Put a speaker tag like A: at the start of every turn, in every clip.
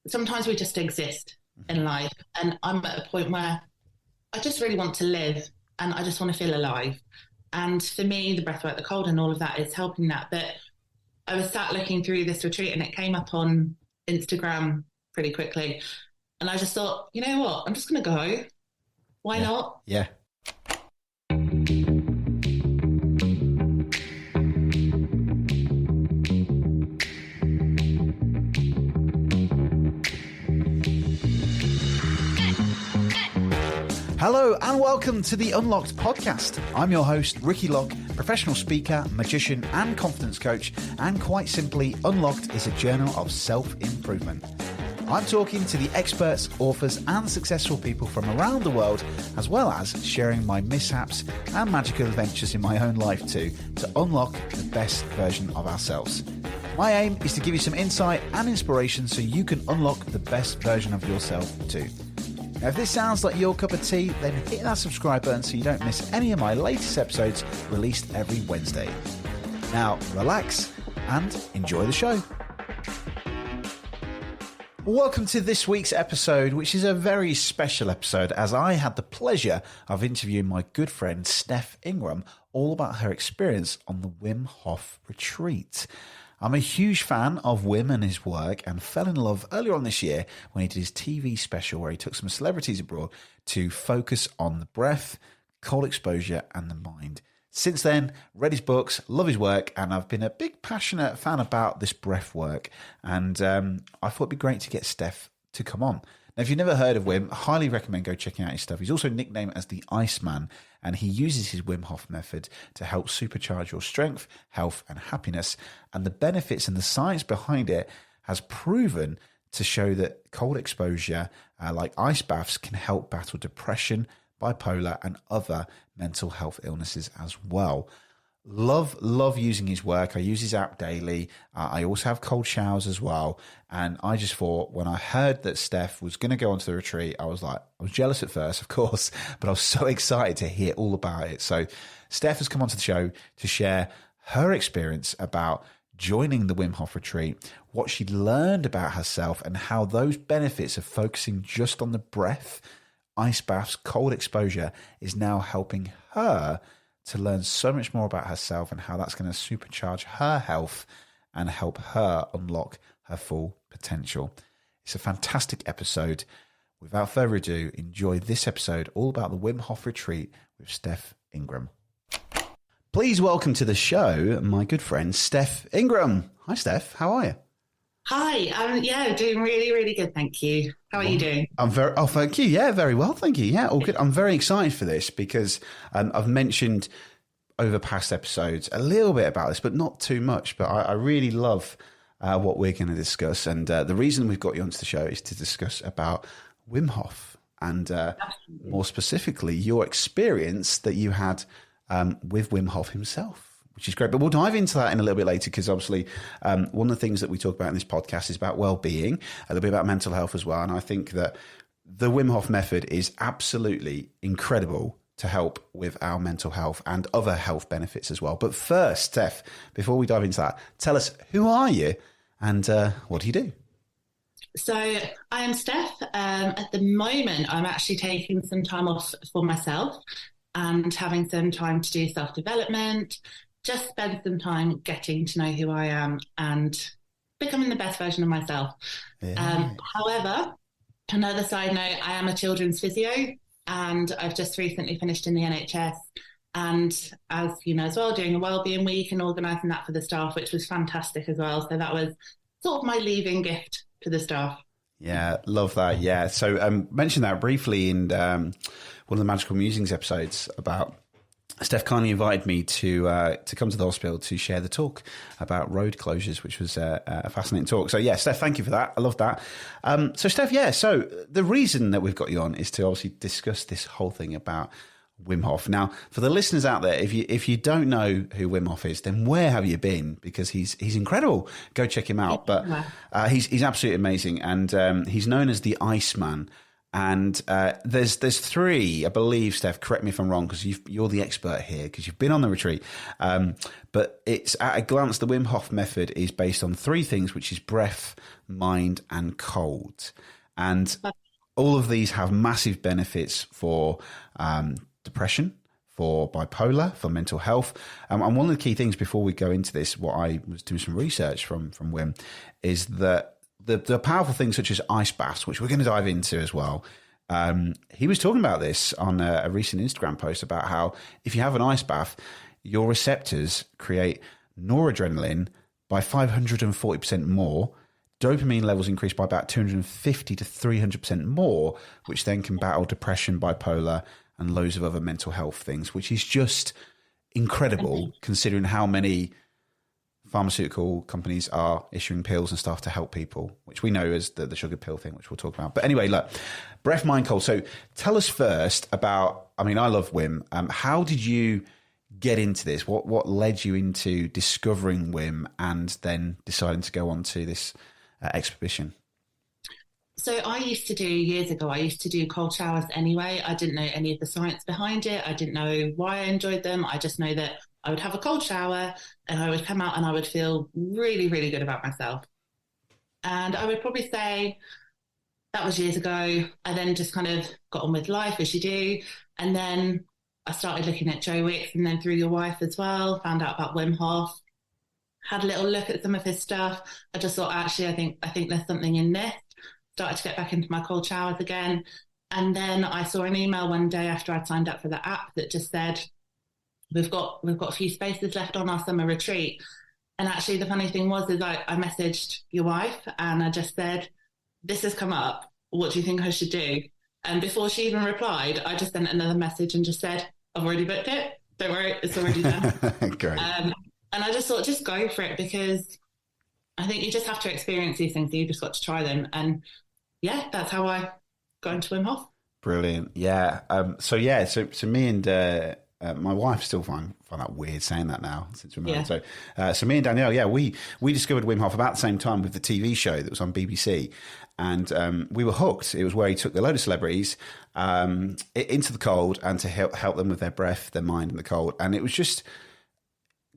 A: sometimes we just exist in life. And I'm at a point where I just really want to live and I just want to feel alive. And for me, the breathwork, the cold and all of that is helping that. But I was sat looking through this retreat and it came up on Instagram pretty quickly. And I just thought, you know what? I'm just going to go. Why not?
B: Yeah. Hello and welcome to the Unlocked podcast. I'm your host, Ricky Locke, professional speaker, magician and confidence coach. And quite simply, Unlocked is a journal of self-improvement. I'm talking to the experts, authors and successful people from around the world, as well as sharing my mishaps and magical adventures in my own life too, to unlock the best version of ourselves. My aim is to give you some insight and inspiration so you can unlock the best version of yourself too. Now, if this sounds like your cup of tea, then hit that subscribe button so you don't miss any of my latest episodes released every Wednesday. Now, relax and enjoy the show. Welcome to this week's episode, which is a very special episode as I had the pleasure of interviewing my good friend Steph Ingram all about her experience on the Wim Hof retreat. I'm a huge fan of Wim and his work and fell in love earlier on this year when he did his TV special where he took some celebrities abroad to focus on the breath, cold exposure and the mind. Since then, read his books, love his work, and I've been a big passionate fan about this breath work. And I thought it'd be great to get Steph to come on. Now, if you've never heard of Wim, I highly recommend go checking out his stuff. He's also nicknamed as the Iceman, and he uses his Wim Hof method to help supercharge your strength, health, and happiness. And the benefits and the science behind it has proven to show that cold exposure, like ice baths, can help battle depression, bipolar, and other mental health illnesses as well. Love using his work. I use his app daily. I also have cold showers as well. And I just thought when I heard that Steph was going to go onto the retreat, I was jealous at first, of course, but I was so excited to hear all about it. So Steph has come onto the show to share her experience about joining the Wim Hof retreat, what she learned about herself and how those benefits of focusing just on the breath, ice baths, cold exposure is now helping her to learn so much more about herself and how that's going to supercharge her health and help her unlock her full potential. It's a fantastic episode. Without further ado, enjoy this episode all about the Wim Hof retreat with Steph Ingram. Please welcome to the show my good friend Steph Ingram. Hi Steph, how are you?
A: Hi, doing really, really good, thank you. How are you doing?
B: Thank you. Yeah, very well, thank you. Yeah, all good. I'm very excited for this because I've mentioned over past episodes a little bit about this, but not too much. But I really love what we're going to discuss. And the reason we've got you onto the show is to discuss about Wim Hof and more specifically your experience that you had with Wim Hof himself, which is great. But we'll dive into that in a little bit later because obviously one of the things that we talk about in this podcast is about well-being, a little bit about mental health as well. And I think that the Wim Hof method is absolutely incredible to help with our mental health and other health benefits as well. But first, Steph, before we dive into that, tell us, who are you and what do you do?
A: So I am Steph. At the moment, I'm actually taking some time off for myself and having some time to do self-development, just spend some time getting to know who I am and becoming the best version of myself. Yeah. However, another side note, I am a children's physio and I've just recently finished in the NHS. And as you know as well, doing a wellbeing week and organising that for the staff, which was fantastic as well. So that was sort of my leaving gift to the staff.
B: Yeah, love that. Yeah. So mentioned that briefly in one of the Magical Musings episodes about Steph kindly invited me to come to the hospital to share the talk about road closures, which was a fascinating talk. So yeah, Steph, thank you for that. I love that. So Steph, yeah, so the reason that we've got you on is to obviously discuss this whole thing about Wim Hof. Now, for the listeners out there, if you don't know who Wim Hof is, then where have you been? Because he's incredible. Go check him out. But he's absolutely amazing, and he's known as the Iceman. And there's three, I believe, Steph, correct me if I'm wrong, because you're the expert here, because you've been on the retreat. But it's at a glance, the Wim Hof method is based on three things, which is breath, mind, and cold. And all of these have massive benefits for depression, for bipolar, for mental health. And one of the key things before we go into this, what I was doing some research from Wim, is that the powerful things such as ice baths, which we're going to dive into as well. He was talking about this on a recent Instagram post about how if you have an ice bath, your receptors create noradrenaline by 540% more. Dopamine levels increase by about 250 to 300% more, which then can battle depression, bipolar, and loads of other mental health things, which is just incredible considering how many pharmaceutical companies are issuing pills and stuff to help people, which we know is the sugar pill thing, which we'll talk about. But anyway, look, breath, mind, cold. So tell us first about, I mean, I love Wim. How did you get into this? What led you into discovering Wim and then deciding to go on to this expedition?
A: So years ago, I used to do cold showers anyway. I didn't know any of the science behind it. I didn't know why I enjoyed them. I just know that I would have a cold shower and I would come out and I would feel really, really good about myself. And I would probably say that was years ago. I then just kind of got on with life as you do. And then I started looking at Joe Wicks and then through your wife as well, found out about Wim Hof, had a little look at some of his stuff. I just thought, actually, I think there's something in this. Started to get back into my cold showers again. And then I saw an email one day after I'd signed up for the app that just said, we've got a few spaces left on our summer retreat. And actually the funny thing was I messaged your wife and I just said, this has come up. What do you think I should do? And before she even replied, I just sent another message and just said, I've already booked it. Don't worry, it's already done.
B: Great.
A: And I just thought, just go for it, because I think you just have to experience these things. You just got to try them. And yeah, that's how I got into Wim Hof.
B: Brilliant. Yeah. So me and my wife still find that weird saying that now since we're married. Yeah. So me and Danielle, we discovered Wim Hof about the same time with the TV show that was on BBC, and we were hooked. It was where he took a load of celebrities into the cold and to help them with their breath, their mind, and the cold, and it was just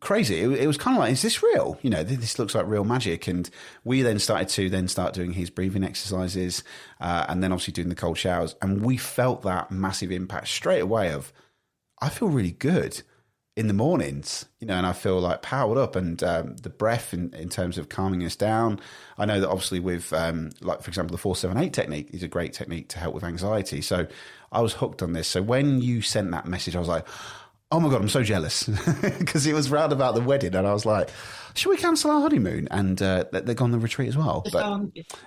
B: crazy. It was kind of like, is this real? You know, this looks like real magic. And we then started to start doing his breathing exercises, and then obviously doing the cold showers, and we felt that massive impact straight away of, I feel really good in the mornings, you know, and I feel like powered up, and the breath in terms of calming us down. I know that obviously with, like, for example, the 4-7-8 technique is a great technique to help with anxiety. So I was hooked on this. So when you sent that message, I was like, oh my God, I'm so jealous, because it was round about the wedding and I was like, should we cancel our honeymoon? And they're gone on the retreat as well. But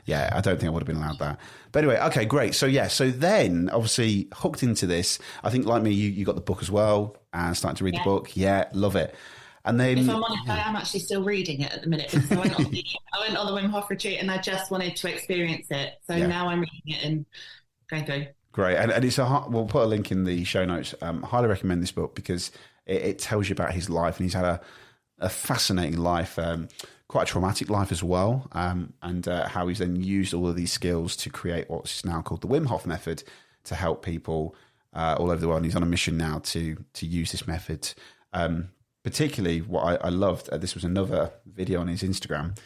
B: yeah, I don't think I would have been allowed that. But anyway, okay, great. So then obviously hooked into this. I think like me, you got the book as well and starting to read the book. Yeah, love it. And then,
A: if I'm honest, I am actually still reading it at the minute, because I went on the Wim Hof retreat and I just wanted to experience it. So now I'm reading it and going through.
B: Great. And it's we'll put a link in the show notes. Highly recommend this book because it tells you about his life, and he's had a fascinating life, quite a traumatic life as well, and how he's then used all of these skills to create what's now called the Wim Hof method to help people all over the world. And he's on a mission now to use this method. Particularly what I loved, this was another video on his Instagram.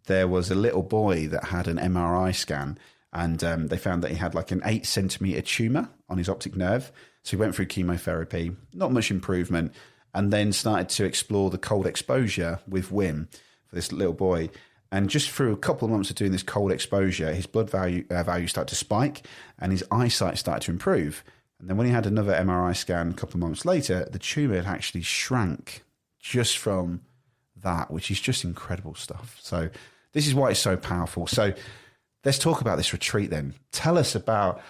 B: There was a little boy that had an MRI scan, and they found that he had like an 8-centimeter tumor on his optic nerve. So he went through chemotherapy, not much improvement, and then started to explore the cold exposure with Wim for this little boy. And just through a couple of months of doing this cold exposure, his blood value started to spike and his eyesight started to improve. And then when he had another MRI scan a couple of months later, the tumor had actually shrank just from that, which is just incredible stuff. So this is why it's so powerful. So let's talk about this retreat then. Tell us about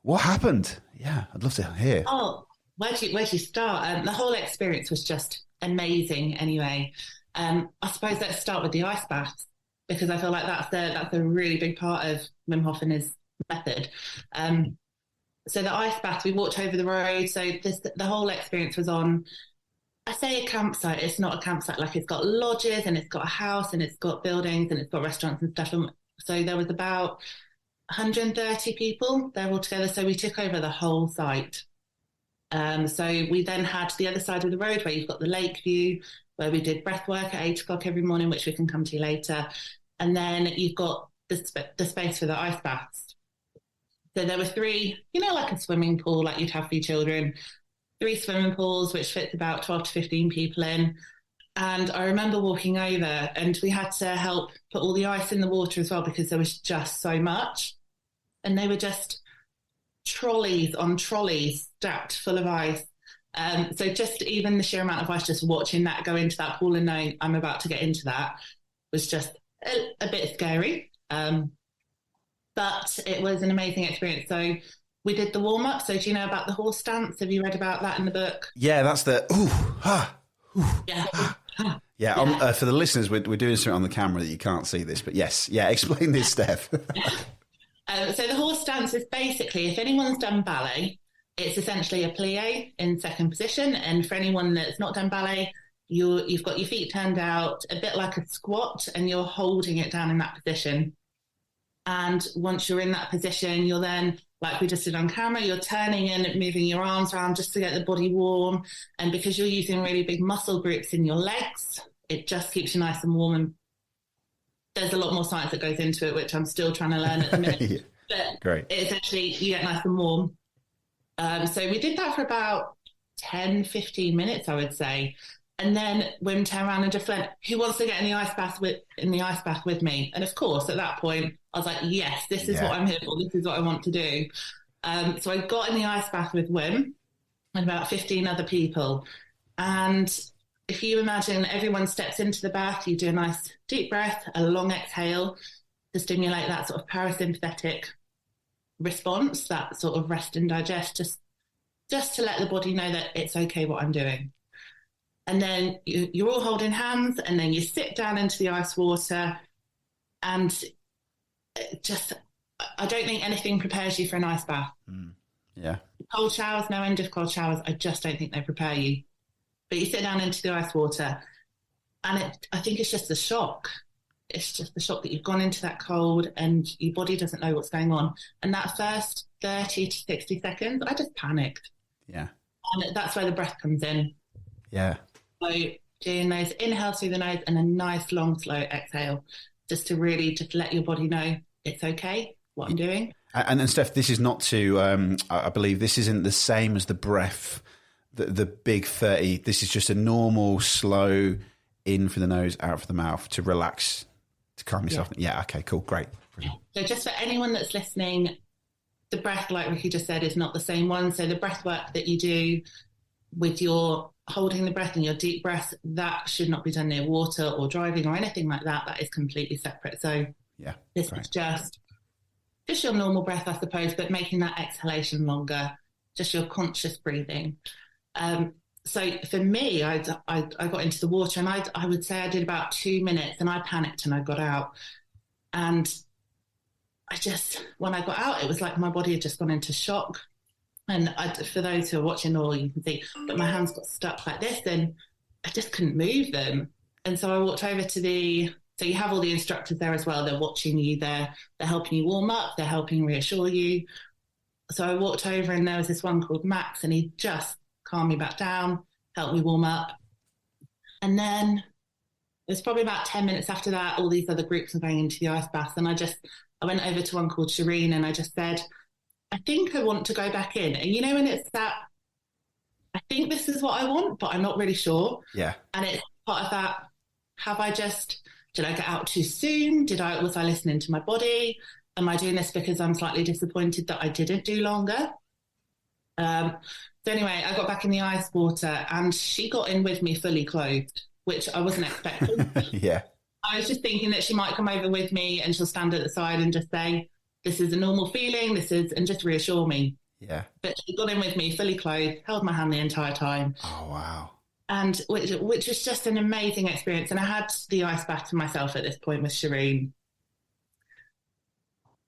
B: what happened. Yeah, I'd love to hear.
A: Oh, where do you start? The whole experience was just amazing anyway. I suppose let's start with the ice baths, because I feel like that's a really big part of Wim Hof and his method. So the ice bath, we walked over the road. So the whole experience was on, I say a campsite. It's not a campsite. Like, it's got lodges and it's got a house and it's got buildings and it's got restaurants and stuff. And so there was about 130 people there all together. So we took over the whole site. So we then had the other side of the road where you've got the lake view, where we did breath work at 8 o'clock every morning, which we can come to later. And then you've got the space for the ice baths. So there were 3, like a swimming pool, like you'd have for your children, 3 swimming pools, which fits about 12 to 15 people in. And I remember walking over and we had to help put all the ice in the water as well because there was just so much. And they were just trolleys on trolleys stacked full of ice. So just even the sheer amount of ice, just watching that go into that pool and knowing I'm about to get into that was just a bit scary. But it was an amazing experience. So we did the warm-up. So do you know about the horse stance? Have you read about that in the book?
B: Yeah, that's the
A: Yeah.
B: Yeah. For the listeners, we're doing something on the camera that you can't see this, but yes. Yeah, explain this, Steph.
A: So the horse stance is basically, if anyone's done ballet, it's essentially a plie in second position. And for anyone that's not done ballet, you've got your feet turned out, a bit like a squat, and you're holding it down in that position. And once you're in that position, you're then, like we just did on camera, you're turning and moving your arms around just to get the body warm. And because you're using really big muscle groups in your legs, it just keeps you nice and warm. And there's a lot more science that goes into it, which I'm still trying to learn at the minute.
B: Yeah.
A: But
B: Great.
A: it's actually, you get nice and warm. So we did that for about 10, 15 minutes, I would say. And then Wim turned around and just went, who wants to get in the ice bath with me? And of course, at that point, I was like, yes, this is what I'm here for. This is what I want to do. So I got in the ice bath with Wim and about 15 other people. And if you imagine everyone steps into the bath, you do a nice deep breath, a long exhale to stimulate that sort of parasympathetic response, that sort of rest and digest, just to let the body know that it's okay what I'm doing. And then you're all holding hands, and then you sit down into the ice water, and I don't think anything prepares you for an ice bath.
B: Yeah.
A: Cold showers, no end of cold showers, I just don't think they prepare you. But you sit down into the ice water, and I think it's just the shock. It's just the shock that you've gone into that cold and your body doesn't know what's going on. And that first 30 to 60 seconds, I just panicked.
B: Yeah.
A: And that's where the breath comes in.
B: Yeah.
A: So doing those inhales through the nose and a nice long slow exhale, just to really just let your body know it's okay what I'm doing.
B: And Steph, this is not to, I believe this isn't the same as the breath, the big 30. This is just a normal, slow in for the nose, out for the mouth to relax, to calm yourself. Yeah. Okay, cool. Great. Brilliant.
A: So just for anyone that's listening, the breath, like Ricky just said, is not the same one. So the breath work that you do with your holding the breath and your deep breath, that should not be done near water or driving or anything like that. That is completely separate. So this is just your normal breath, I suppose, but making that exhalation longer, just your conscious breathing. So for me, I got into the water, and I would say I did about 2 minutes, and I panicked and I got out. And when I got out, it was like my body had just gone into shock. And for those who are watching, all you can see, but my hands got stuck like this, and I just couldn't move them. And so I walked over to so you have all the instructors there as well. They're watching you. They're helping you warm up. They're helping reassure you. So I walked over, and there was this one called Max, and he just calmed me back down, helped me warm up. And then it was probably about 10 minutes after that, all these other groups were going into the ice bath. And I went over to one called Shireen, and I just said, I think I want to go back in. And when it's that, I think this is what I want, but I'm not really sure.
B: Yeah.
A: And it's part of that, did I get out too soon? Was I listening to my body? Am I doing this because I'm slightly disappointed that I didn't do longer? So anyway, I got back in the ice water, and she got in with me fully clothed, which I wasn't expecting.
B: Yeah.
A: I was just thinking that she might come over with me, and she'll stand at the side and just say, this is a normal feeling, and just reassure me.
B: Yeah.
A: But she got in with me fully clothed, held my hand the entire time.
B: Oh, wow.
A: And which was just an amazing experience. And I had the ice bath to myself at this point with Shireen.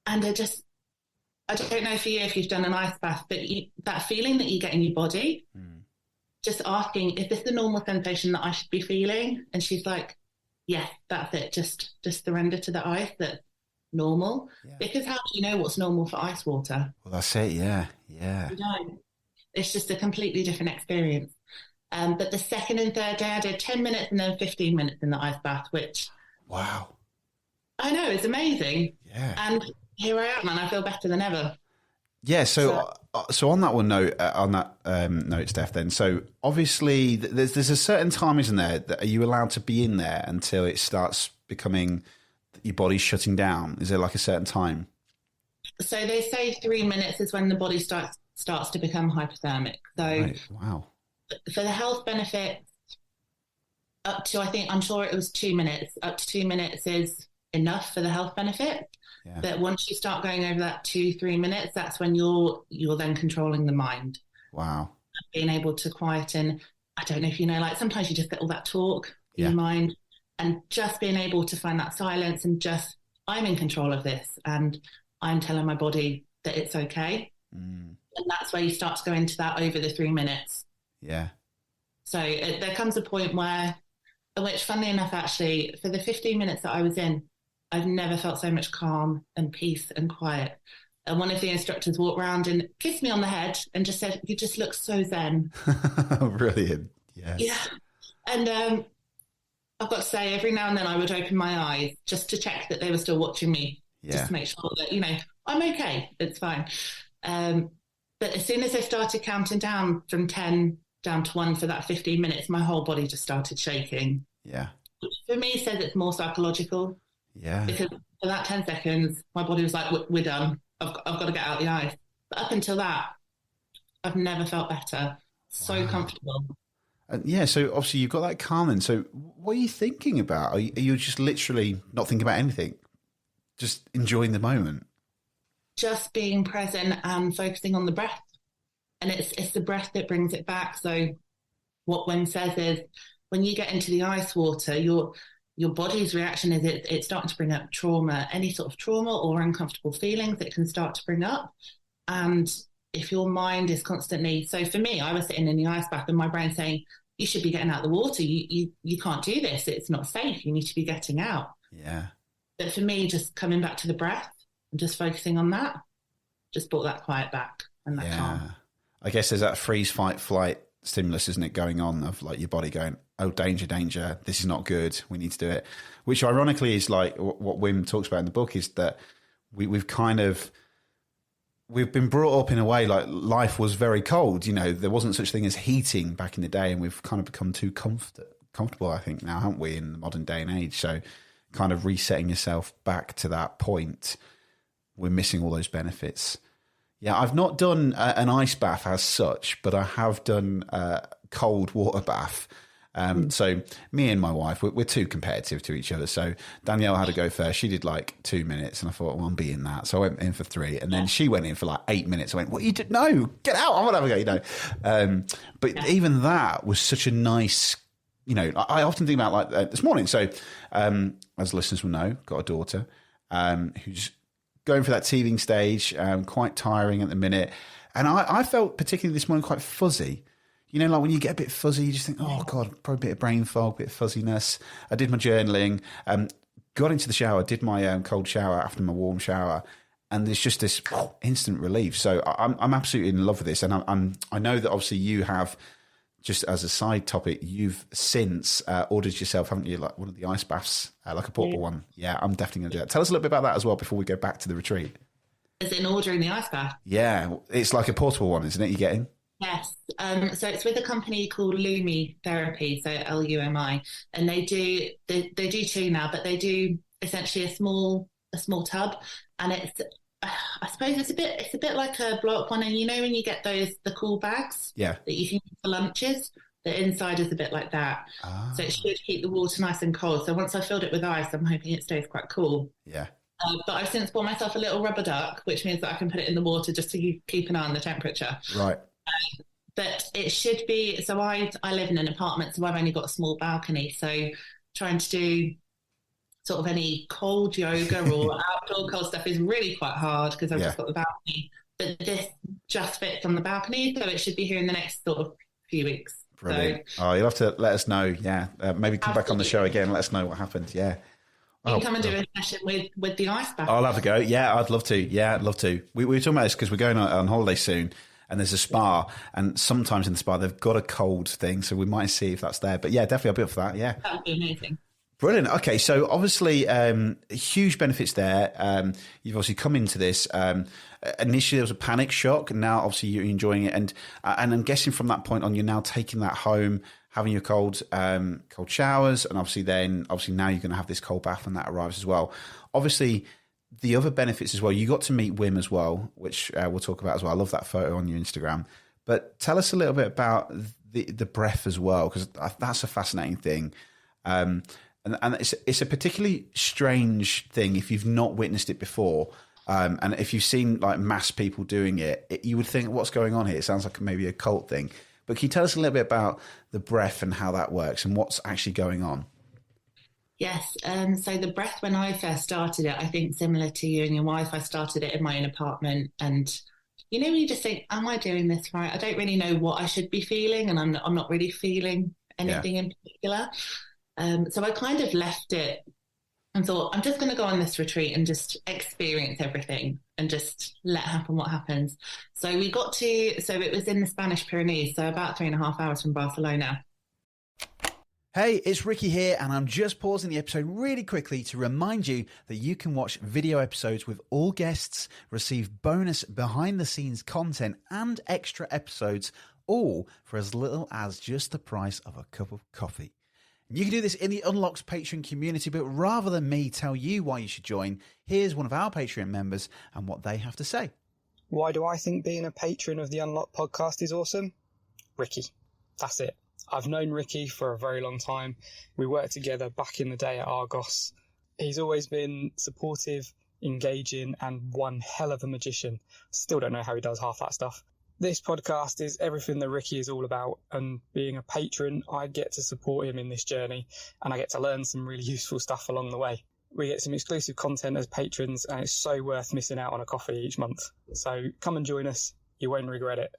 A: And I don't know for you if you've done an ice bath, but that feeling that you get in your body, just asking, is this the normal sensation that I should be feeling? And she's like, yes, that's it. Just surrender to the ice, that normal.
B: Yeah.
A: Because how do you know what's normal for ice water?
B: Well, that's it. Yeah. Yeah.
A: You don't. It's just a completely different experience. But the second and third day, I did 10 minutes and then 15 minutes in the ice bath, which
B: Wow.
A: I know is amazing.
B: Yeah.
A: And here I am, and I feel better than ever.
B: Yeah. So on that one note, note, Steph. Then, so obviously, there's a certain time, isn't there? That are you allowed to be in there until it starts becoming your body's shutting down? Is there like a certain time?
A: So they say 3 minutes is when the body starts to become hypothermic. So
B: Right. Wow.
A: for the health benefits, up to, I think, I'm sure it was 2 minutes. Up to 2 minutes is enough for the health benefit.
B: Yeah.
A: But once you start going over that 2-3 minutes, that's when you're then controlling the mind,
B: Wow.
A: being able to quieten. I don't know if you know, like sometimes you just get all that talk in
B: Yeah.
A: your mind, and just being able to find that silence and just, I'm in control of this, and I'm telling my body that it's okay.
B: Mm.
A: And that's where you start to go into that over the 3 minutes.
B: Yeah.
A: So there comes a point where, which funnily enough, actually, for the 15 minutes that I was in, I've never felt so much calm and peace and quiet. And one of the instructors walked around and kissed me on the head and just said, "You just look so zen."
B: Brilliant. Yeah.
A: Yeah. And I've got to say, every now and then I would open my eyes just to check that they were still watching me,
B: Yeah.
A: just to make sure that, I'm okay. It's fine. But as soon as they started counting down from 10 down to 1 for that 15 minutes, my whole body just started shaking.
B: Yeah.
A: Which for me says it's more psychological,
B: Yeah.
A: because for that 10 seconds, my body was like, we're done. I've got to get out the ice. But up until that, I've never felt better. So comfortable.
B: And yeah, so obviously you've got that calming. So what are you thinking about? Are you just literally not thinking about anything? Just enjoying the moment?
A: Just being present and focusing on the breath. And it's the breath that brings it back. So what Wim says is, when you get into the ice water, your body's reaction is it's starting to bring up trauma, any sort of trauma or uncomfortable feelings it can start to bring up. And if your mind is constantly, so for me, I was sitting in the ice bath and my brain saying, you should be getting out of the water. You can't do this. It's not safe. You need to be getting out.
B: Yeah.
A: But for me, just coming back to the breath and just focusing on that, just brought that quiet back and that calm.
B: I guess there's that freeze, fight, flight stimulus, isn't it, going on, of like your body going, oh, danger, danger, this is not good, we need to do it. Which ironically is like what Wim talks about in the book, is that we've been brought up in a way like life was very cold. There wasn't such thing as heating back in the day, and we've kind of become too comfortable, I think, now, haven't we, in the modern day and age? So kind of resetting yourself back to that point, we're missing all those benefits. Yeah, I've not done an ice bath as such, but I have done a cold water bath. So me and my wife, we're too competitive to each other. So Danielle had to go first. She did like 2 minutes, and I thought, well, I'm beating that. So I went in for 3, and then she went in for like 8 minutes. I went, what you did? No, get out. I want to have a go, But even that was such a nice, I often think about like this morning. So as listeners will know, got a daughter who's going for that teething stage, quite tiring at the minute. And I felt particularly this morning quite fuzzy. Like when you get a bit fuzzy, you just think, oh, God, probably a bit of brain fog, a bit of fuzziness. I did my journaling, got into the shower, did my cold shower after my warm shower, and there's just this instant relief. So I'm absolutely in love with this. And I know that obviously you have, just as a side topic, you've since ordered yourself, haven't you, like one of the ice baths, like a portable one? Yeah, I'm definitely going to do that. Tell us a little bit about that as well before we go back to the retreat.
A: As in ordering the ice bath?
B: Yeah, it's like a portable one, isn't it, you're getting?
A: Yes. So it's with a company called Lumi Therapy, so Lumi, and they do 2 now, but they do essentially a small tub, and it's, I suppose it's a bit like a blow up one, and when you get the cool bags, that you can use for lunches, the inside is a bit like that. So it should keep the water nice and cold. So once I filled it with ice, I'm hoping it stays quite cool.
B: Yeah.
A: But I've since bought myself a little rubber duck, which means that I can put it in the water just to keep an eye on the temperature.
B: Right.
A: But it should be, so I live in an apartment, so I've only got a small balcony. So trying to do sort of any cold yoga or outdoor cold stuff is really quite hard because I've just got the balcony. But this just fits on the balcony, so it should be here in the next sort of few weeks.
B: Brilliant. So, you'll have to let us know. Yeah. Maybe come back on the show again. Let us know what happened. Yeah.
A: You can come and do a session with the ice bath.
B: I'll have a go. Yeah, I'd love to. Yeah, I'd love to. We were talking about this because we're going on holiday soon, and there's a spa, and sometimes in the spa they've got a cold thing, so we might see if that's there. But yeah, definitely I'll be up for that. Yeah,
A: that would be amazing.
B: Brilliant. Okay, so obviously huge benefits there. You've obviously come into this. Initially there was a panic shock, and now obviously you're enjoying it. And I'm guessing from that point on, you're now taking that home, having your cold showers, and obviously now you're going to have this cold bath when that arrives as well. Obviously, the other benefits as well. You got to meet Wim as well, which we'll talk about as well. I love that photo on your Instagram. But tell us a little bit about the breath as well, because that's a fascinating thing. And it's a particularly strange thing if you've not witnessed it before. And if you've seen like mass people doing it, you would think, what's going on here? It sounds like maybe a cult thing. But can you tell us a little bit about the breath and how that works and what's actually going on?
A: Yes. So the breath, when I first started it, I think similar to you and your wife, I started it in my own apartment. And, you know, you just think, am I doing this right? I don't really know what I should be feeling. And I'm not really feeling anything in particular. So I kind of left it and thought, I'm just going to go on this retreat and just experience everything and just let happen what happens. So it was in the Spanish Pyrenees, so about 3.5 hours from Barcelona.
B: Hey, it's Ricky here, and I'm just pausing the episode really quickly to remind you that you can watch video episodes with all guests, receive bonus behind-the-scenes content and extra episodes, all for as little as just the price of a cup of coffee. You can do this in the Unlocked Patreon community, but rather than me tell you why you should join, here's one of our Patreon members and what they have to say.
C: Why do I think being a patron of the Unlocked podcast is awesome? Ricky. That's it. I've known Ricky for a very long time. We worked together back in the day at Argos. He's always been supportive, engaging, and one hell of a magician. Still don't know how he does half that stuff. This podcast is everything that Ricky is all about, and being a patron, I get to support him in this journey, and I get to learn some really useful stuff along the way. We get some exclusive content as patrons, and it's so worth missing out on a coffee each month. So come and join us. You won't regret it.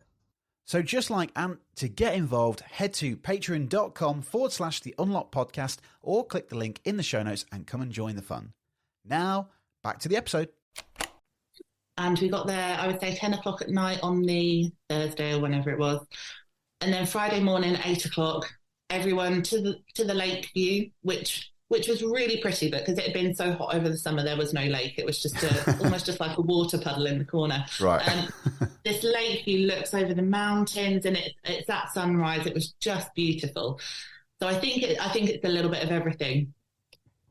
B: So just like Ant, to get involved, head to patreon.com/The Unlocked Podcast or click the link in the show notes and come and join the fun. Now, back to the episode.
A: And we got there, I would say 10 o'clock at night on the Thursday or whenever it was. And then Friday morning, 8 o'clock, everyone to the lake view, which was really pretty, but because it had been so hot over the summer, there was no lake. It was just almost just like a water puddle in the corner.
B: Right.
A: This lake view looks over the mountains, and it's at sunrise. It was just beautiful. So I think it's a little bit of everything.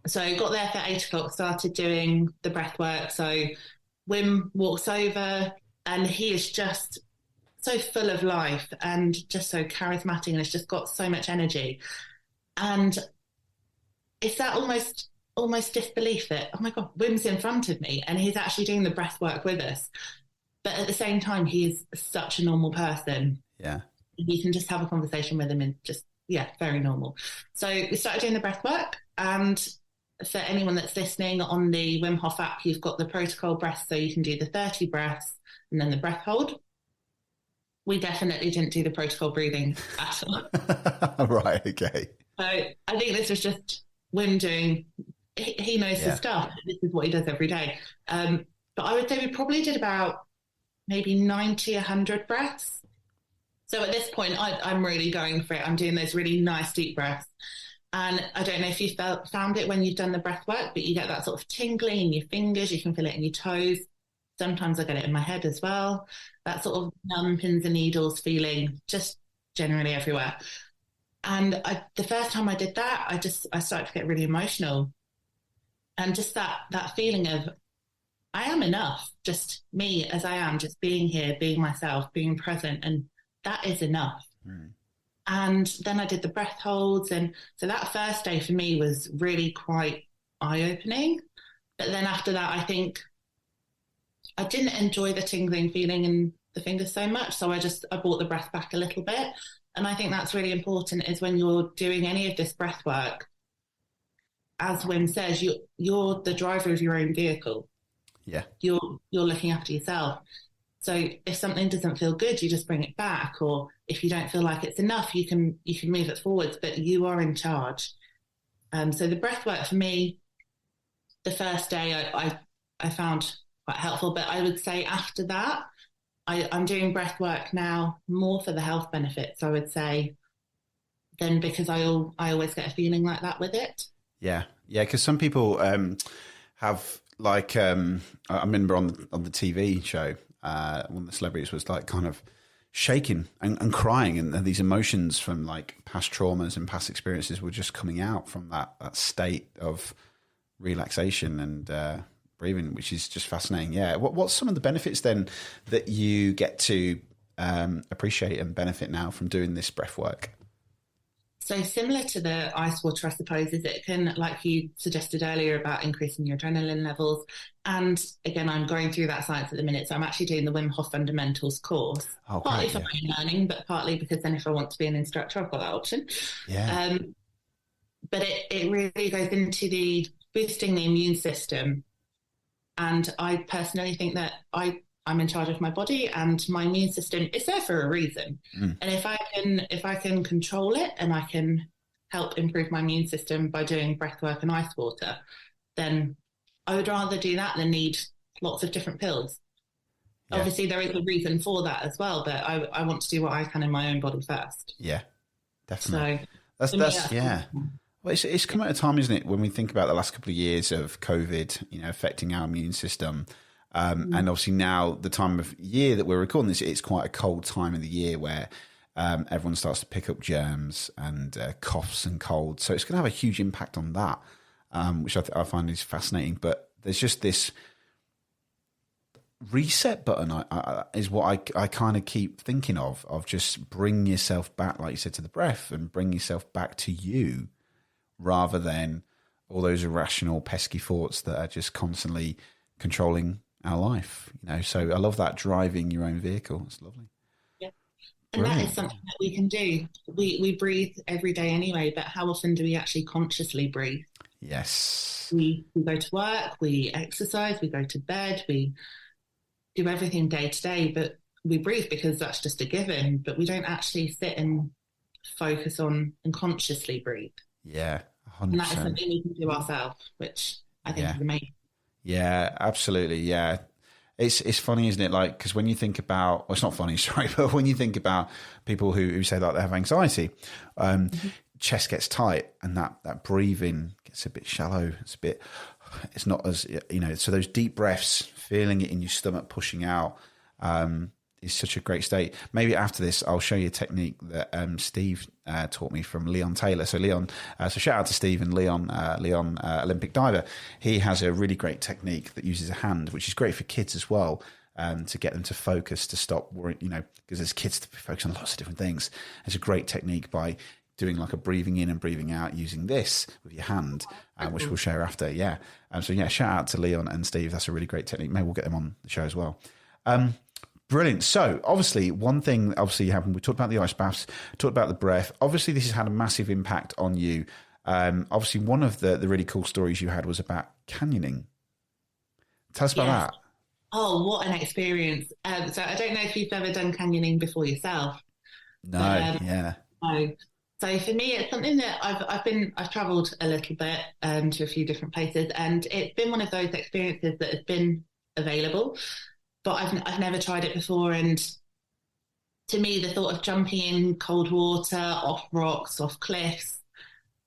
A: So I got there for 8 o'clock, started doing the breath work. So Wim walks over, and he is just so full of life and just so charismatic, and has just got so much energy. And it's that almost disbelief that, oh my God, Wim's in front of me and he's actually doing the breath work with us. But at the same time, he is such a normal person.
B: Yeah.
A: You can just have a conversation with him and just, very normal. So we started doing the breath work, and for anyone that's listening, on the Wim Hof app, you've got the protocol breaths, so you can do the 30 breaths and then the breath hold. We definitely didn't do the protocol breathing at all.
B: Right, okay.
A: So I think this was just Wim doing, he knows his stuff. This is what he does every day. But I would say we probably did about maybe 90, 100 breaths. So at this point, I'm really going for it. I'm doing those really nice deep breaths. And I don't know if you found it when you've done the breath work, but you get that sort of tingling in your fingers. You can feel it in your toes. Sometimes I get it in my head as well. That sort of numb pins and needles feeling just generally everywhere. And the first time I did that, I started to get really emotional. And just that feeling of, I am enough, just me as I am, just being here, being myself, being present. And that is enough. Mm. And then I did the breath holds. And so that first day for me was really quite eye-opening. But then after that, I think I didn't enjoy the tingling feeling in the fingers so much. So I brought the breath back a little bit. And I think that's really important, is when you're doing any of this breath work, as Wim says, you're the driver of your own vehicle.
B: Yeah.
A: You're looking after yourself. So if something doesn't feel good, you just bring it back. Or if you don't feel like it's enough, you can move it forwards, but you are in charge. So the breath work for me, the first day I found quite helpful, but I would say after that, I'm doing breath work now more for the health benefits, I would say, than because I always get a feeling like that with it.
B: Yeah. Yeah. Because some people have like, I remember on the TV show, one of the celebrities was like kind of shaking and crying, and these emotions from like past traumas and past experiences were just coming out from that state of relaxation and breathing, which is just fascinating. Yeah. What's some of the benefits then that you get to appreciate and benefit now from doing this breath work?
A: So similar to the ice water, I suppose, is it can, like you suggested earlier about increasing your adrenaline levels. And again, I'm going through that science at the minute. So I'm actually doing the Wim Hof Fundamentals course, partly for my own learning, but partly because then if I want to be an instructor, I've got that option.
B: Yeah.
A: But it really goes into the boosting the immune system. And I personally think that I'm in charge of my body, and my immune system is there for a reason. And if I can control it and I can help improve my immune system by doing breath work and ice water, then I would rather do that than need lots of different pills. Yeah. Obviously, there is a reason for that as well, but I want to do what I can in my own body first.
B: Yeah, definitely.
A: So
B: that's yeah. Well, it's come at a time, isn't it, when we think about the last couple of years of COVID, affecting our immune system. And obviously now the time of year that we're recording this, it's quite a cold time of the year where everyone starts to pick up germs and coughs and colds. So it's going to have a huge impact on that, which I find is fascinating. But there's just this reset button is what I kind of keep thinking of just bring yourself back, like you said, to the breath, and bring yourself back to you rather than all those irrational, pesky thoughts that are just constantly controlling our life, So I love that, driving your own vehicle. It's lovely.
A: Yeah. And Brilliant. That is something that we can do. We breathe every day anyway, but how often do we actually consciously breathe?
B: Yes.
A: We go to work, we exercise, we go to bed, we do everything day to day, but we breathe because that's just a given, but we don't actually sit and focus on and consciously breathe.
B: Yeah, 100%.
A: And that is something we can do ourselves, which I think is amazing.
B: Yeah, absolutely. Yeah. It's funny, isn't it? Like, because when you think about, well, it's not funny, sorry, but when you think about people who say that they have anxiety, chest gets tight and that breathing gets a bit shallow. It's not as, so those deep breaths, feeling it in your stomach, pushing out, is such a great state. Maybe after this, I'll show you a technique that Steve taught me from Leon Taylor. So Leon, so shout out to Steve and Leon, Olympic diver. He has a really great technique that uses a hand, which is great for kids as well, to get them to focus, to stop worrying, because as kids to focus on lots of different things. It's a great technique by doing like a breathing in and breathing out using this with your hand, which we'll share after. Yeah. So yeah, shout out to Leon and Steve. That's a really great technique. Maybe we'll get them on the show as well. Brilliant. So obviously one thing happened, we talked about the ice baths, talked about the breath. Obviously this has had a massive impact on you. Obviously one of the really cool stories you had was about canyoning. Tell us about that.
A: Oh, what an experience. So I don't know if you've ever done canyoning before yourself.
B: No, yeah.
A: No. So for me, it's something that I've travelled a little bit to a few different places, and it's been one of those experiences that has been available, but I've never tried it before. And to me, the thought of jumping in cold water, off rocks, off cliffs,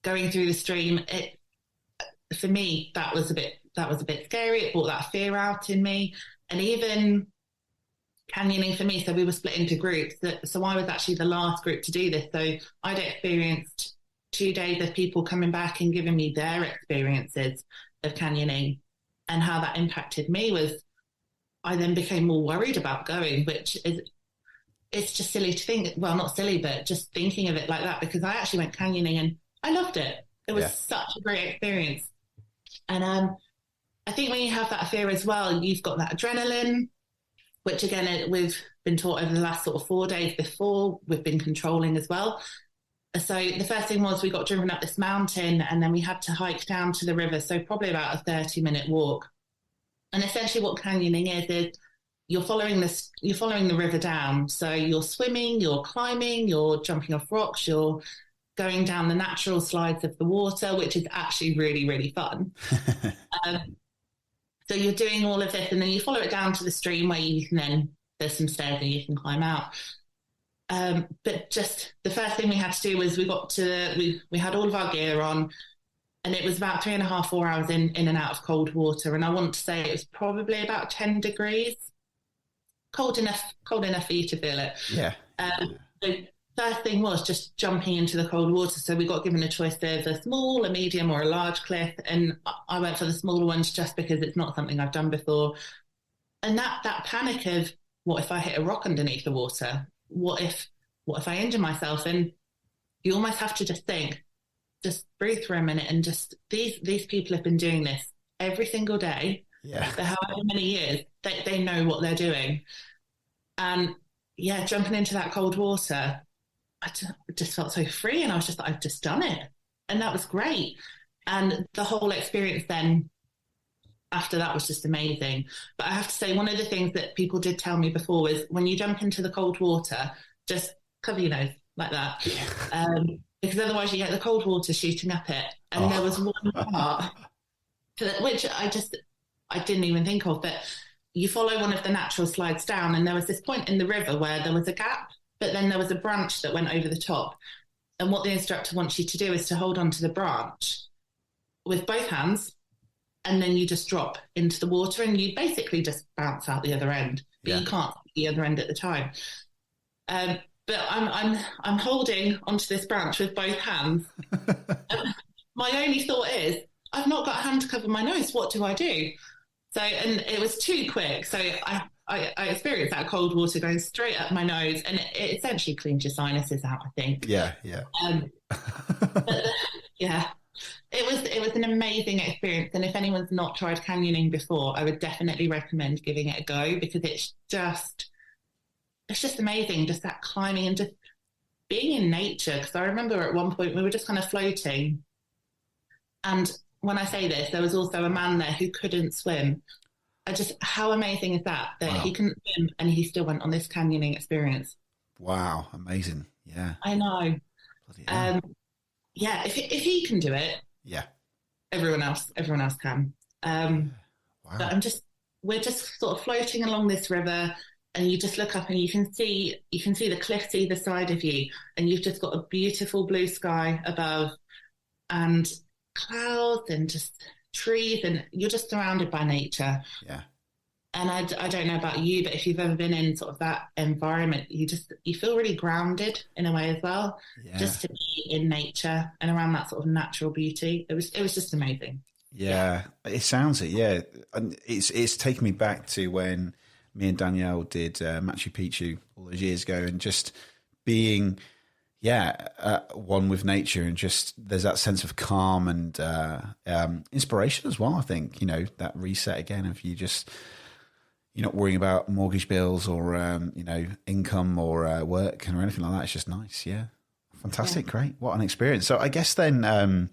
A: going through the stream, for me, that was a bit scary. It brought that fear out in me. And even canyoning for me, so we were split into groups. So I was actually the last group to do this. So I'd experienced 2 days of people coming back and giving me their experiences of canyoning, and how that impacted me was I then became more worried about going, which is, it's just silly to think, well, not silly, but just thinking of it like that, because I actually went canyoning and I loved it. It was such a great experience. And I think when you have that fear as well, you've got that adrenaline, which again, we've been taught over the last sort of 4 days before, we've been controlling as well. So the first thing was we got driven up this mountain, and then we had to hike down to the river. So probably about a 30-minute walk. And essentially what canyoning is you're following the river down. So you're swimming, you're climbing, you're jumping off rocks, you're going down the natural slides of the water, which is actually really, really fun. So you're doing all of this, and then you follow it down to the stream where you can then, there's some stairs and you can climb out. But just the first thing we had to do was we had all of our gear on, and it was about 3.5, 4 hours in and out of cold water. And I want to say it was probably about 10 degrees, cold enough for you to feel it.
B: Yeah.
A: The first thing was just jumping into the cold water. So we got given a choice of a small, a medium, or a large cliff. And I went for the smaller ones just because it's not something I've done before. And that panic of, what if I hit a rock underneath the water? What if I injure myself? And you almost have to just think, just breathe for a minute, and just these people have been doing this every single day for however many years. They know what they're doing. And yeah, jumping into that cold water, I just felt so free, and I was just like, I've just done it. And that was great. And the whole experience then after that was just amazing. But I have to say, one of the things that people did tell me before was, when you jump into the cold water, just cover your nose like that. Because otherwise you get the cold water shooting up it. And there was one part which I didn't even think of, but you follow one of the natural slides down, and there was this point in the river where there was a gap, but then there was a branch that went over the top. And what the instructor wants you to do is to hold onto the branch with both hands, and then you just drop into the water, and you basically just bounce out the other end, but you can't see the other end at the time. But I'm holding onto this branch with both hands. My only thought is, I've not got a hand to cover my nose. What do I do? So, and it was too quick. So I experienced that cold water going straight up my nose, and it essentially cleans your sinuses out, I think.
B: Yeah.
A: But, yeah. It was an amazing experience, and if anyone's not tried canyoning before, I would definitely recommend giving it a go, because it's just amazing, just that climbing and just being in nature. Because I remember at one point we were just kind of floating, and when I say this, there was also a man there who couldn't swim. How amazing is that wow. He couldn't swim and he still went on this canyoning experience.
B: Wow, amazing. Yeah.
A: I know. Yeah, if he can do it, everyone else can. Wow. But we're just sort of floating along this river, and you just look up and you can see the cliffs either side of you, and you've just got a beautiful blue sky above, and clouds and just trees, and you're just surrounded by nature.
B: Yeah.
A: And I don't know about you, but if you've ever been in sort of that environment, you feel really grounded in a way as well, just to be in nature and around that sort of natural beauty. It was just amazing.
B: Yeah, it sounds it. Yeah, and it's taken me back to when me and Danielle did Machu Picchu all those years ago, and just being one with nature, and just there's that sense of calm and inspiration as well. I think that reset again of you're not worrying about mortgage bills or income or work or anything like that. It's just nice. Yeah, fantastic, great. What an experience. So I guess then.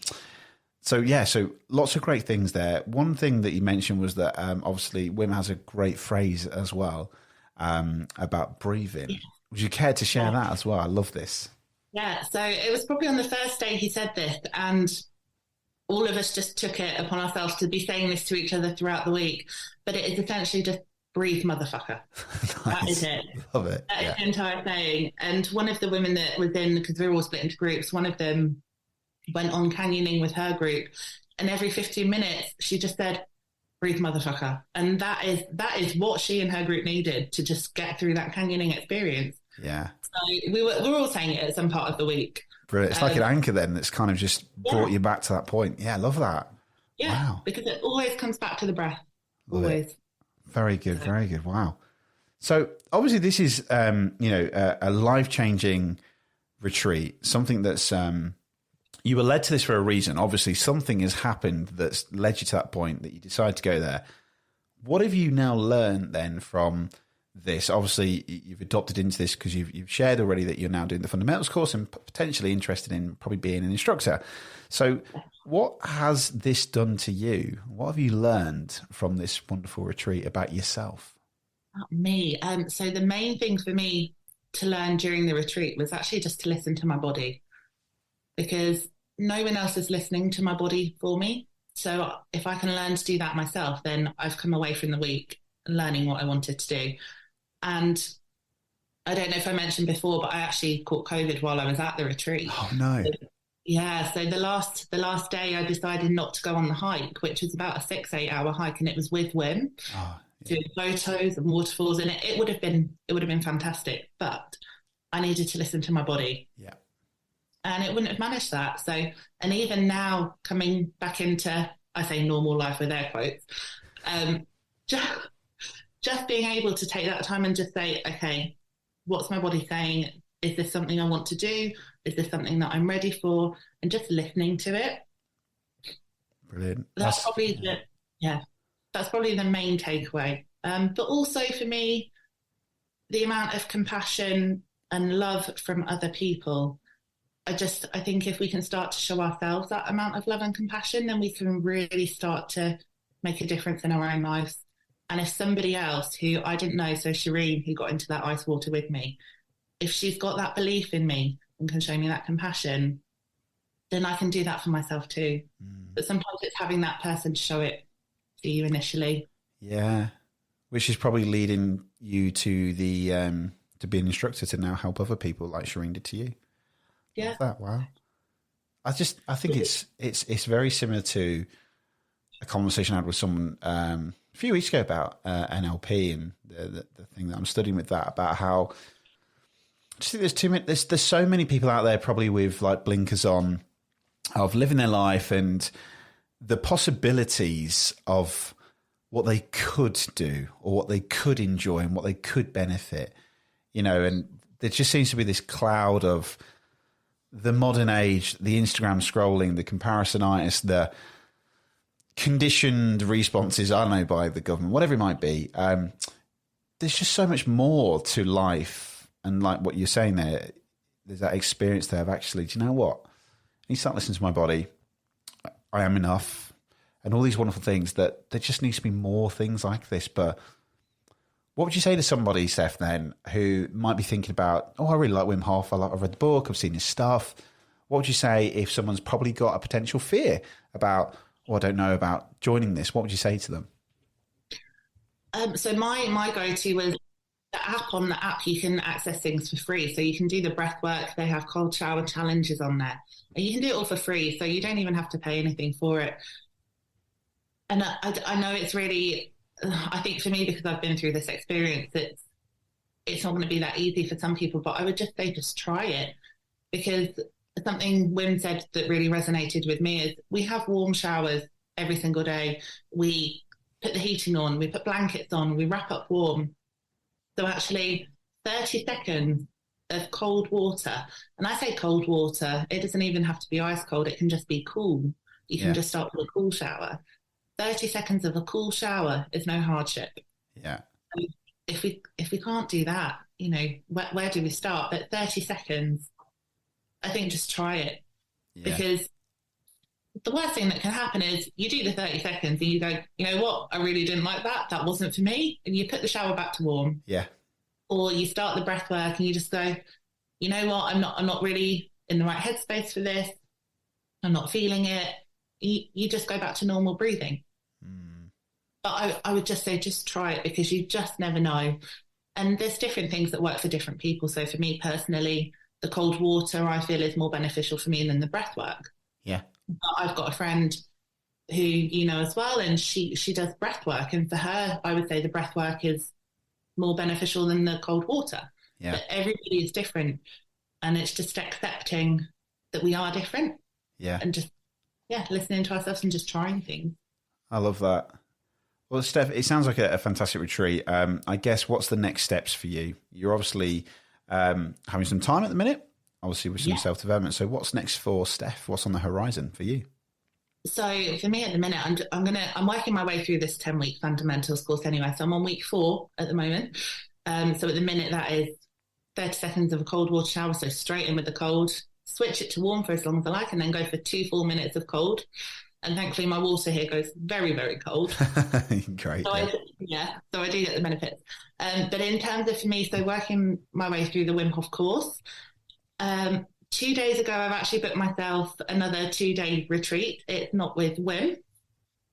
B: So lots of great things there. One thing that you mentioned was that obviously Wim has a great phrase as well about breathing. Would you care to share that as well? I love this.
A: Yeah, so it was probably on the first day he said this, and all of us just took it upon ourselves to be saying this to each other throughout the week. But it is essentially just breathe, motherfucker. Nice. That is it.
B: Love it.
A: That is the entire saying. And one of the women that was in, because we were all split into groups, one of them went on canyoning with her group, and every 15 minutes she just said, breathe, motherfucker. And that is what she and her group needed to just get through that canyoning experience.
B: Yeah.
A: So we were all saying it at some part of the week.
B: Brilliant. It's like an anchor then that's kind of just brought you back to that point. Yeah, I love that.
A: Yeah, wow. Because it always comes back to the breath. Always.
B: Very good, very good. Wow. So obviously this is, a life-changing retreat, something that's, you were led to this for a reason. Obviously something has happened that's led you to that point that you decided to go there. What have you now learned then from this? Obviously you've adopted into this because you've shared already that you're now doing the fundamentals course and potentially interested in probably being an instructor. So what has this done to you? What have you learned from this wonderful retreat about yourself?
A: Me. So the main thing for me to learn during the retreat was actually just to listen to my body. because no one else is listening to my body for me. So if I can learn to do that myself, then I've come away from the week learning what I wanted to do. And I don't know if I mentioned before, but I actually caught COVID while I was at the retreat.
B: Oh no.
A: Yeah, so the last day I decided not to go on the hike, which was about a 6-8 hour hike, and it was with Wim, doing photos and waterfalls, and it would have been fantastic, but I needed to listen to my body.
B: Yeah.
A: And it wouldn't have managed that. So, and even now coming back into, I say normal life with air quotes, just being able to take that time and just say, okay, what's my body saying? Is this something I want to do? Is this something that I'm ready for? And just listening to it.
B: Brilliant.
A: That's probably the main takeaway. But also for me, the amount of compassion and love from other people. I think if we can start to show ourselves that amount of love and compassion, then we can really start to make a difference in our own lives. And if somebody else who I didn't know, so Shireen, who got into that ice water with me, if she's got that belief in me and can show me that compassion, then I can do that for myself too. But sometimes it's having that person to show it to you initially.
B: Yeah. Which is probably leading you to the to be an instructor to now help other people like Shireen did to you.
A: Yeah.
B: Love that. Wow. I think it's very similar to a conversation I had with someone a few weeks ago about NLP and the thing that I'm studying with that, about how I just think there's so many people out there probably with like blinkers on of living their life and the possibilities of what they could do or what they could enjoy and what they could benefit, and there just seems to be this cloud of the modern age, the Instagram scrolling, the comparisonitis, the conditioned responses, I don't know, by the government, whatever it might be. There's just so much more to life. And like what you're saying there, there's that experience there of actually, do you know what? I need to start listening to my body. I am enough. And all these wonderful things that there just needs to be more things like this. But what would you say to somebody, Steph, then, who might be thinking about, I really like Wim Hof. I've read the book. I've seen his stuff. What would you say if someone's probably got a potential fear about, I don't know about joining this? What would you say to them?
A: So my go-to was the app. On the app, you can access things for free. So you can do the breath work. They have cold shower challenges on there. And you can do it all for free. So you don't even have to pay anything for it. And I know it's really, I think for me, because I've been through this experience, it's not going to be that easy for some people, but I would just say, just try it. Because something Wim said that really resonated with me is we have warm showers every single day. We put the heating on, we put blankets on, we wrap up warm. So actually 30 seconds of cold water, and I say cold water, it doesn't even have to be ice cold, it can just be cool. You can just start with a cool shower. 30 seconds of a cool shower is no hardship.
B: Yeah.
A: If we can't do that, where do we start? But 30 seconds, I think just try it. Yeah. Because the worst thing that can happen is you do the 30 seconds and you go, you know what, I really didn't like that. That wasn't for me. And you put the shower back to warm.
B: Yeah.
A: Or you start the breath work and you just go, you know what, I'm not really in the right headspace for this. I'm not feeling it. You just go back to normal breathing. But I would just say, just try it, because you just never know. And there's different things that work for different people. So for me personally, the cold water I feel is more beneficial for me than the breath work.
B: Yeah.
A: But I've got a friend who you know as well, and she does breath work. And for her, I would say the breath work is more beneficial than the cold water.
B: Yeah.
A: But everybody is different. And it's just accepting that we are different.
B: Yeah.
A: And just, listening to ourselves and just trying things.
B: I love that. Well, Steph, it sounds like a fantastic retreat. I guess what's the next steps for you? You're obviously having some time at the minute, obviously with some self-development. So what's next for Steph? What's on the horizon for you?
A: So for me at the minute, I'm working my way through this 10-week fundamentals course anyway. So I'm on week 4 at the moment. So at the minute that is 30 seconds of a cold water shower. So straight in with the cold, switch it to warm for as long as I like, and then go for 2 full minutes of cold. And thankfully my water here goes very, very cold.
B: Great.
A: So so I do get the benefits. But in terms of for me, so working my way through the Wim Hof course, 2 days ago, I've actually booked myself another 2-day retreat. It's not with Wim,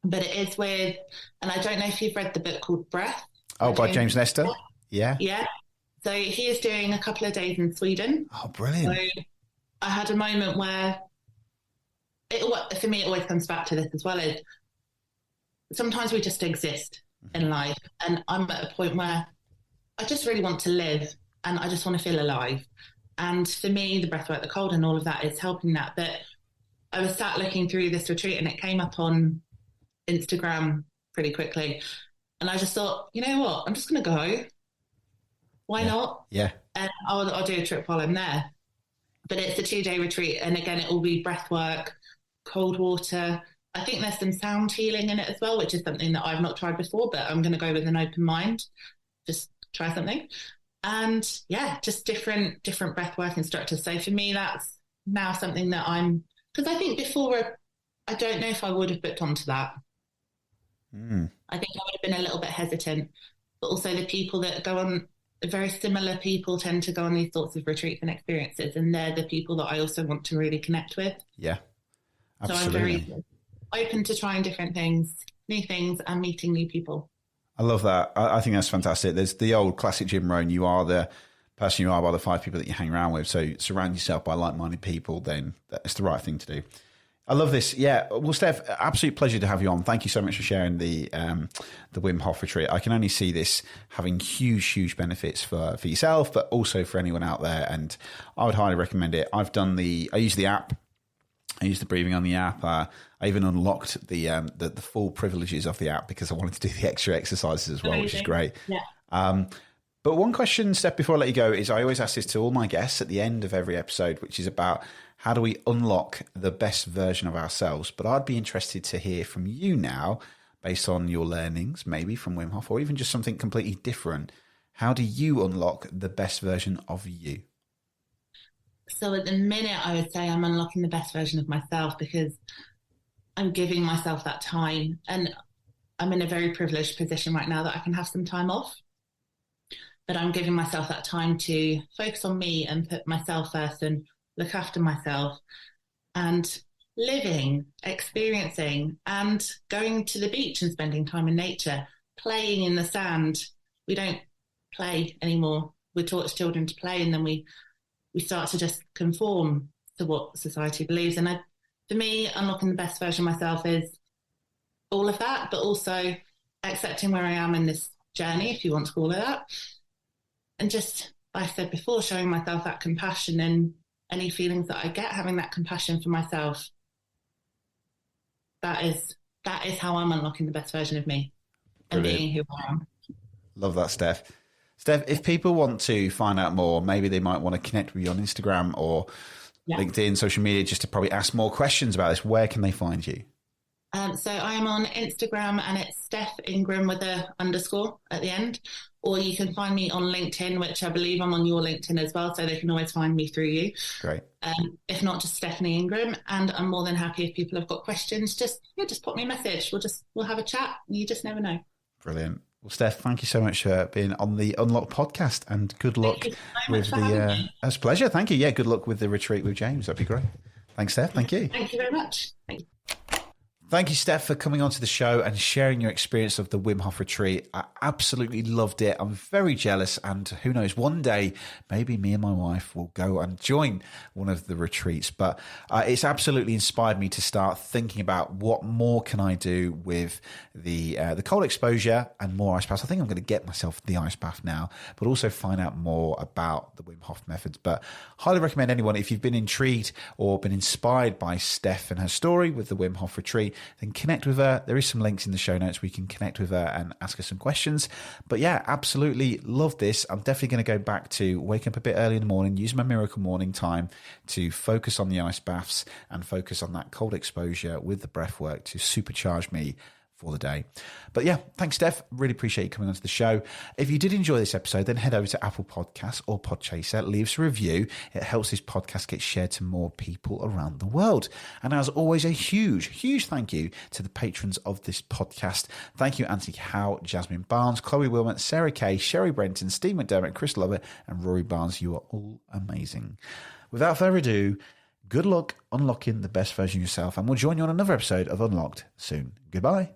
A: but it is with, and I don't know if you've read the book called Breath.
B: Oh, by James Nestor? Yeah.
A: Yeah. So he is doing a couple of days in Sweden.
B: Oh, brilliant.
A: So I had a moment where, for me, it always comes back to this as well, is sometimes we just exist in life. And I'm at a point where I just really want to live and I just want to feel alive. And for me, the breathwork, the cold and all of that is helping that. But I was sat looking through this retreat and it came up on Instagram pretty quickly. And I just thought, you know what? I'm just going to go. Why not?
B: Yeah.
A: And I'll do a trip while I'm there. But it's a 2-day retreat. And again, it will be breath work, cold water. I think there's some sound healing in it as well, which is something that I've not tried before, but I'm going to go with an open mind. Just try something. And yeah, just different breath work instructors. So for me, that's now something that because I think before, I don't know if I would have booked onto that. I think I would have been a little bit hesitant, but also the people that go on, very similar people tend to go on these sorts of retreats and experiences, and they're the people that I also want to really connect with.
B: Yeah, absolutely.
A: So I'm very open to trying different things, new things, and meeting new people.
B: I love that. I think that's fantastic. There's the old classic Jim Rohn, you are the person you are by the 5 people that you hang around with. So surround yourself by like-minded people, then it's the right thing to do. I love this. Yeah. Well, Steph, absolute pleasure to have you on. Thank you so much for sharing the Wim Hof retreat. I can only see this having huge benefits for yourself, but also for anyone out there. And I would highly recommend it. I use the app. I use the breathing on the app. I even unlocked the full privileges of the app because I wanted to do the extra exercises as well, Amazing. Which is great.
A: Yeah.
B: But one question, Steph, before I let you go, is I always ask this to all my guests at the end of every episode, which is about how do we unlock the best version of ourselves? But I'd be interested to hear from you now, based on your learnings, maybe from Wim Hof, or even just something completely different. How do you unlock the best version of you?
A: So at the minute, I would say I'm unlocking the best version of myself because I'm giving myself that time. And I'm in a very privileged position right now that I can have some time off. But I'm giving myself that time to focus on me and put myself first and look after myself and living, experiencing, and going to the beach and spending time in nature, playing in the sand. We don't play anymore. We're taught as children to play, and then we start to just conform to what society believes. And for me, unlocking the best version of myself is all of that, but also accepting where I am in this journey, if you want to call it that. And just, like I said before, showing myself that compassion and any feelings that I get, having that compassion for myself. That is how I'm unlocking the best version of me. Brilliant. And being who I am.
B: Love that, Steph. Steph, if people want to find out more, maybe they might want to connect with you on Instagram or LinkedIn, social media, just to probably ask more questions about this. Where can they find you?
A: So I'm on Instagram and it's Steph Ingram with a _ at the end. Or you can find me on LinkedIn, which I believe I'm on your LinkedIn as well. So they can always find me through you.
B: Great.
A: If not, just Stephanie Ingram. And I'm more than happy if people have got questions. Just pop me a message. We'll have a chat. You just never know.
B: Brilliant. Well, Steph, thank you so much for being on the Unlock podcast, and good luck with the. It's a pleasure. Thank you. Yeah, good luck with the retreat with James. That'd be great. Thanks, Steph. Thank you.
A: Thank you very much. Thank you.
B: Thank you, Steph, for coming onto the show and sharing your experience of the Wim Hof retreat. I absolutely loved it. I'm very jealous, and who knows, one day maybe me and my wife will go and join one of the retreats. But it's absolutely inspired me to start thinking about what more can I do with the cold exposure and more ice baths. I think I'm going to get myself the ice bath now, but also find out more about the Wim Hof methods. But highly recommend anyone, if you've been intrigued or been inspired by Steph and her story with the Wim Hof retreat, then connect with her. There is some links in the show notes where you can connect with her and ask her some questions. But yeah, absolutely love this. I'm definitely going to go back to waking up a bit early in the morning, use my miracle morning time to focus on the ice baths and focus on that cold exposure with the breath work to supercharge me for the day. But yeah, thanks, Steph. Really appreciate you coming onto the show. If you did enjoy this episode, then head over to Apple Podcasts or Podchaser, leave us a review. It helps this podcast get shared to more people around the world. And as always, a huge thank you to the patrons of this podcast. Thank you, Anthony Howe, Jasmine Barnes, Chloe Wilmot, Sarah Kay, Sherry Brenton, Steve McDermott, Chris Lovett, and Rory Barnes. You are all amazing. Without further ado, good luck unlocking the best version of yourself, and we'll join you on another episode of Unlocked soon. Goodbye.